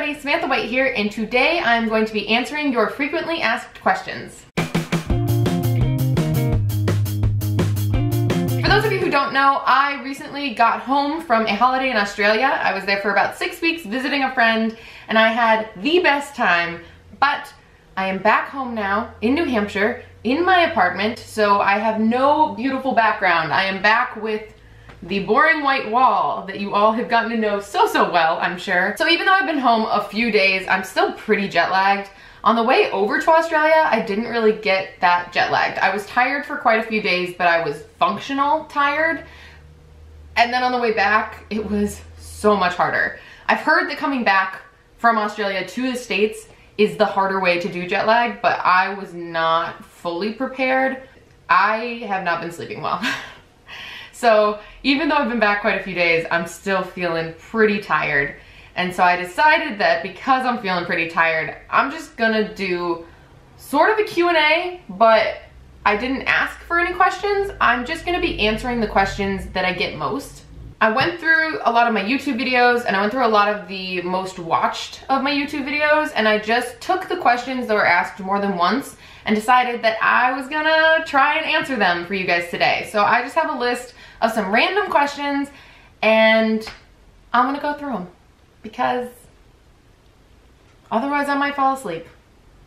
everybody, Samantha White here, and today I'm going to be answering your frequently asked questions. For those of you who don't know, I recently got home from a holiday in Australia. I was there for about 6 weeks visiting a friend, and I had the best time, but I am back home now in New Hampshire in my apartment, so I have no beautiful background. I am back with the boring white wall that you all have gotten to know so well, I'm sure. So even though I've been home a few days, I'm still pretty jet lagged. On the way over to Australia, I didn't really get that jet lagged. I was tired for quite a few days, but I was functional tired. And then on the way back, it was so much harder. I've heard that coming back from Australia to the States is the harder way to do jet lag, but I was not fully prepared. I have not been sleeping well. So even though I've been back quite a few days, I'm still feeling pretty tired. And so I decided that because I'm feeling pretty tired, I'm just gonna do sort of a Q&A, but I didn't ask for any questions. I'm just gonna be answering the questions that I get most. I went through a lot of my YouTube videos and I went through a lot of the most watched of my YouTube videos, and I just took the questions that were asked more than once and decided that I was gonna try and answer them for you guys today. So I just have a list of some random questions and I'm gonna go through them because otherwise I might fall asleep.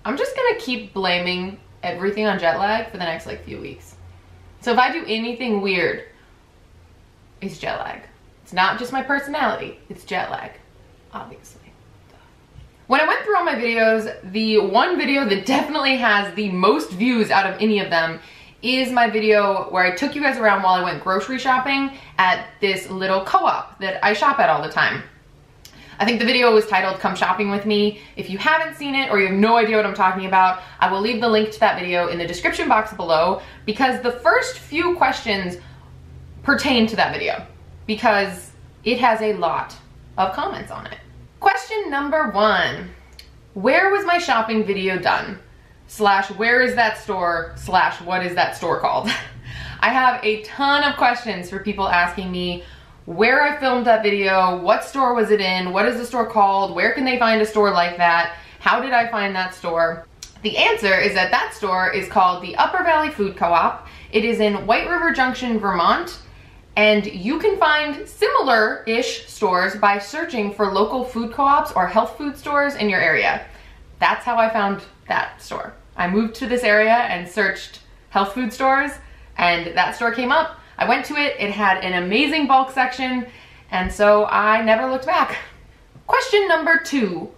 I'm just gonna keep blaming everything on jet lag for the next few weeks. So if I do anything weird, it's jet lag. It's not just my personality, it's jet lag, obviously. When I went through all my videos, the one video that definitely has the most views out of any of them is my video where I took you guys around while I went grocery shopping at this little co-op that I shop at all the time. I think the video was titled "Come Shopping With Me." If you haven't seen it or you have no idea what I'm talking about, I will leave the link to that video in the description box below, because the first few questions pertain to that video because it has a lot of comments on it. Question number 1. Where was my shopping video done? / where is that store / what is that store called? I have a ton of questions for people asking me where I filmed that video, what store was it in, what is the store called, where can they find a store like that, how did I find that store? The answer is that that store is called the Upper Valley Food Co-op. It is in White River Junction, Vermont, and you can find similar-ish stores by searching for local food co-ops or health food stores in your area. That's how I found that store. I moved to this area and searched health food stores, and that store came up. I went to it, it had an amazing bulk section, and so I never looked back. Question number 2,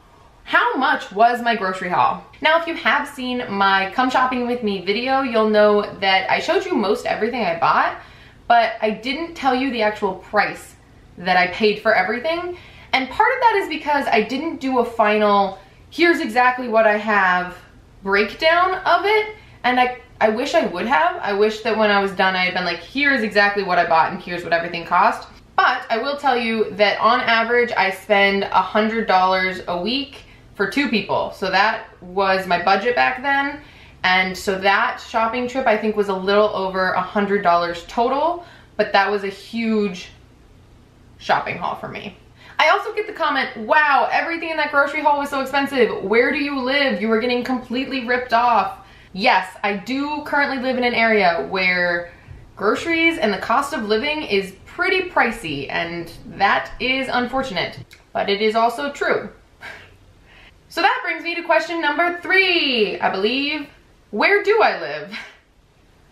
how much was my grocery haul? Now, if you have seen my Come Shopping With Me video, you'll know that I showed you most everything I bought, but I didn't tell you the actual price that I paid for everything. And part of that is because I didn't do a final, here's exactly what I have breakdown of it, and I wish I would have. I wish that when I was done I had been like, here's exactly what I bought and here's what everything cost. But I will tell you that on average I spend $100 a week for 2 people. So that was my budget back then. And so that shopping trip I think was a little over $100 total, but that was a huge shopping haul for me. I also get the comment, wow, everything in that grocery haul was so expensive. Where do you live? You were getting completely ripped off. Yes, I do currently live in an area where groceries and the cost of living is pretty pricey, and that is unfortunate, but it is also true. So that brings me to question number 3, I believe. Where do I live?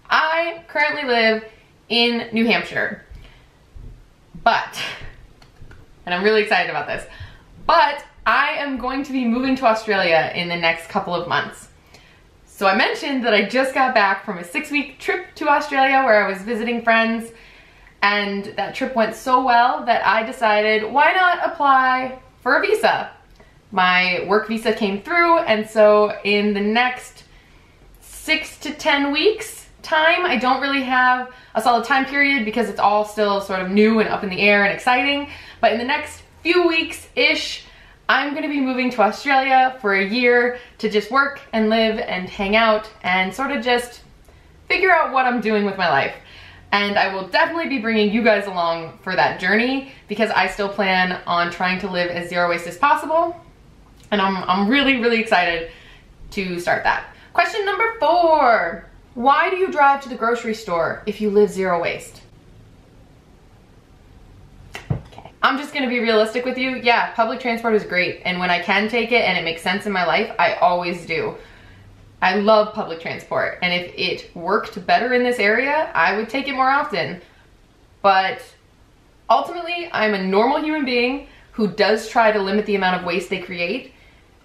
I currently live in New Hampshire, but, and I'm really excited about this, but I am going to be moving to Australia in the next couple of months. So I mentioned that I just got back from a 6-week trip to Australia where I was visiting friends, and that trip went so well that I decided, why not apply for a visa? My work visa came through, and so in the next 6 to 10 weeks time, I don't really have a solid time period because it's all still sort of new and up in the air and exciting, but in the next few weeks-ish, I'm gonna be moving to Australia for a year to just work and live and hang out and sort of just figure out what I'm doing with my life. And I will definitely be bringing you guys along for that journey because I still plan on trying to live as zero waste as possible. And I'm really, really excited to start that. Question number 4. Why do you drive to the grocery store if you live zero waste? Okay. I'm just gonna be realistic with you. Yeah, public transport is great. And when I can take it and it makes sense in my life, I always do. I love public transport. And if it worked better in this area, I would take it more often. But ultimately, I'm a normal human being who does try to limit the amount of waste they create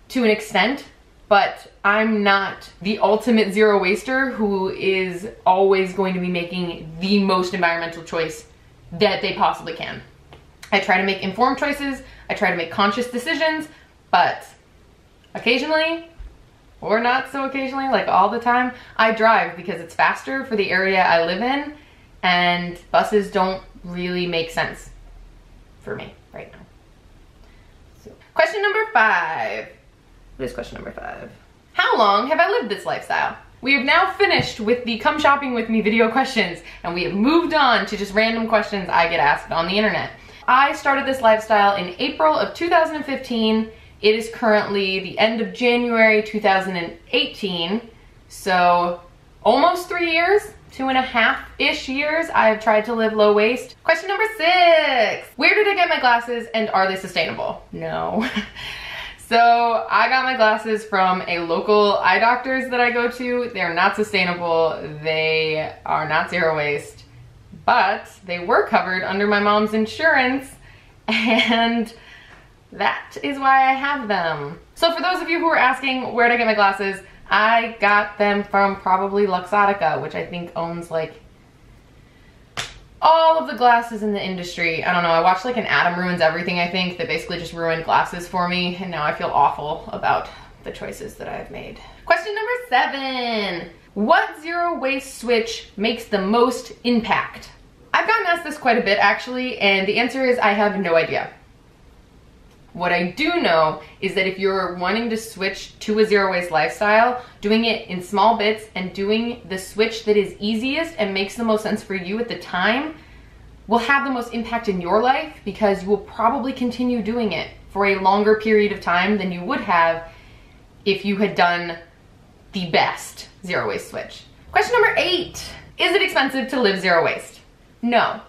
to an extent, but I'm not the ultimate zero waster who is always going to be making the most environmental choice that they possibly can. I try to make informed choices, I try to make conscious decisions, but occasionally, or not so occasionally, like all the time, I drive because it's faster for the area I live in, and buses don't really make sense for me right now. So, question number 5. What is question number 5? How long have I lived this lifestyle? We have now finished with the come shopping with me video questions, and we have moved on to just random questions I get asked on the internet. I started this lifestyle in April of 2015. It is currently the end of January 2018, so almost 3 years, 2.5-ish years I have tried to live low waste. Question number 6. Where did I get my glasses and are they sustainable? No. So I got my glasses from a local eye doctor's that I go to. They're not sustainable. They are not zero waste, but they were covered under my mom's insurance, and that is why I have them. So for those of you who are asking where did I get my glasses, I got them from probably Luxottica, which I think owns like all of the glasses in the industry. I don't know, I watched like an Adam Ruins Everything, I think, that basically just ruined glasses for me, and now I feel awful about the choices that I've made. Question number 7. What zero waste switch makes the most impact? I've gotten asked this quite a bit actually, and the answer is I have no idea. What I do know is that if you're wanting to switch to a zero waste lifestyle, doing it in small bits and doing the switch that is easiest and makes the most sense for you at the time will have the most impact in your life, because you will probably continue doing it for a longer period of time than you would have if you had done the best zero waste switch. Question number 8. Is it expensive to live zero waste? No.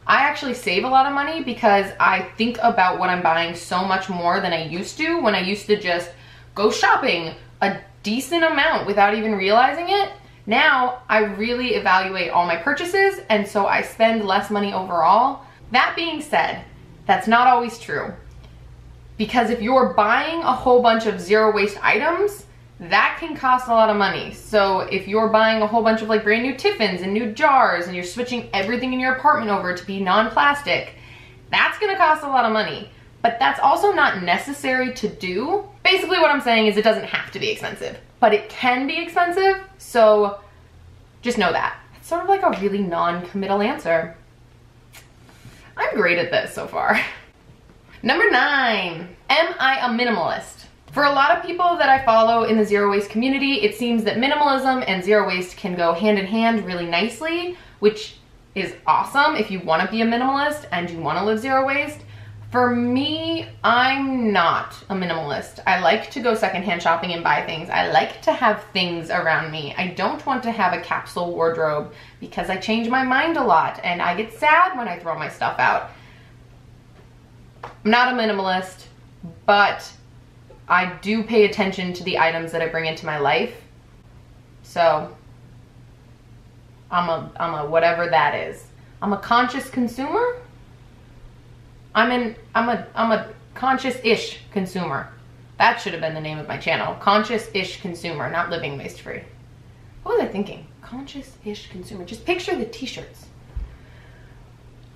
I actually save a lot of money because I think about what I'm buying so much more than I used to, when I used to just go shopping a decent amount without even realizing it. Now I really evaluate all my purchases, and so I spend less money overall. That being said, that's not always true, because if you're buying a whole bunch of zero waste items, that can cost a lot of money. So if you're buying a whole bunch of like brand new Tiffins and new jars, and you're switching everything in your apartment over to be non-plastic, that's gonna cost a lot of money. But that's also not necessary to do. Basically what I'm saying is it doesn't have to be expensive, but it can be expensive, so just know that. It's sort of like a really non-committal answer. I'm great at this so far. Number 9, am I a minimalist? For a lot of people that I follow in the zero waste community, it seems that minimalism and zero waste can go hand in hand really nicely, which is awesome if you want to be a minimalist and you want to live zero waste. For me, I'm not a minimalist. I like to go secondhand shopping and buy things. I like to have things around me. I don't want to have a capsule wardrobe because I change my mind a lot and I get sad when I throw my stuff out. I'm not a minimalist, but I do pay attention to the items that I bring into my life. So I'm a whatever that is. I'm a conscious consumer. I'm a conscious-ish consumer. That should have been the name of my channel. Conscious-ish consumer, not living waste free. What was I thinking? Conscious-ish consumer. Just picture the t-shirts.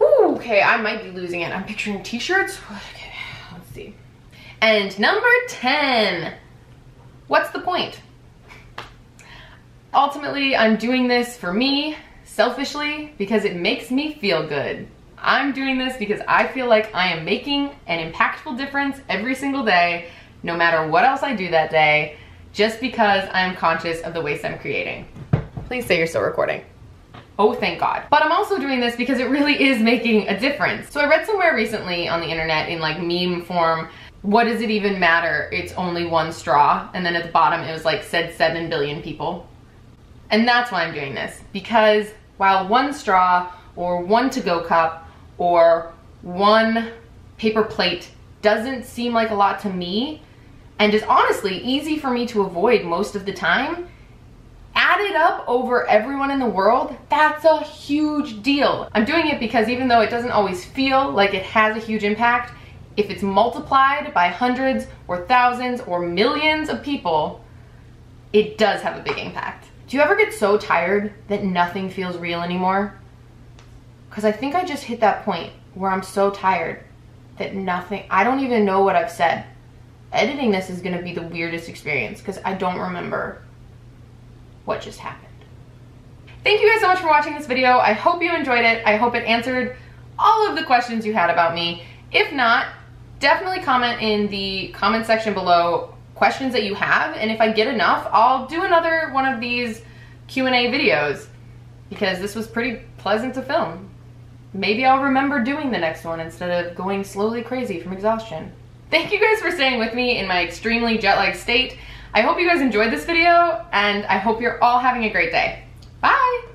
Ooh, okay, I might be losing it. I'm picturing t-shirts. Okay, let's see. And number 10, what's the point? Ultimately, I'm doing this for me, selfishly, because it makes me feel good. I'm doing this because I feel like I am making an impactful difference every single day, no matter what else I do that day, just because I am conscious of the waste I'm creating. Please say you're still recording. Oh, thank God. But I'm also doing this because it really is making a difference. So I read somewhere recently on the internet in like meme form what does it even matter? It's only one straw. And then at the bottom, it was like, said 7 billion people. And that's why I'm doing this, because while one straw or one to-go cup or one paper plate doesn't seem like a lot to me, and is honestly easy for me to avoid most of the time, added up over everyone in the world, that's a huge deal. I'm doing it because even though it doesn't always feel like it has a huge impact, if it's multiplied by hundreds or thousands or millions of people, it does have a big impact. Do you ever get so tired that nothing feels real anymore? Because I think I just hit that point where I'm so tired that nothing, I don't even know what I've said. Editing this is gonna be the weirdest experience because I don't remember what just happened. Thank you guys so much for watching this video. I hope you enjoyed it. I hope it answered all of the questions you had about me. If not, definitely comment in the comment section below questions that you have, and if I get enough, I'll do another one of these Q&A videos because this was pretty pleasant to film. Maybe I'll remember doing the next one instead of going slowly crazy from exhaustion. Thank you guys for staying with me in my extremely jet-lagged state. I hope you guys enjoyed this video, and I hope you're all having a great day. Bye!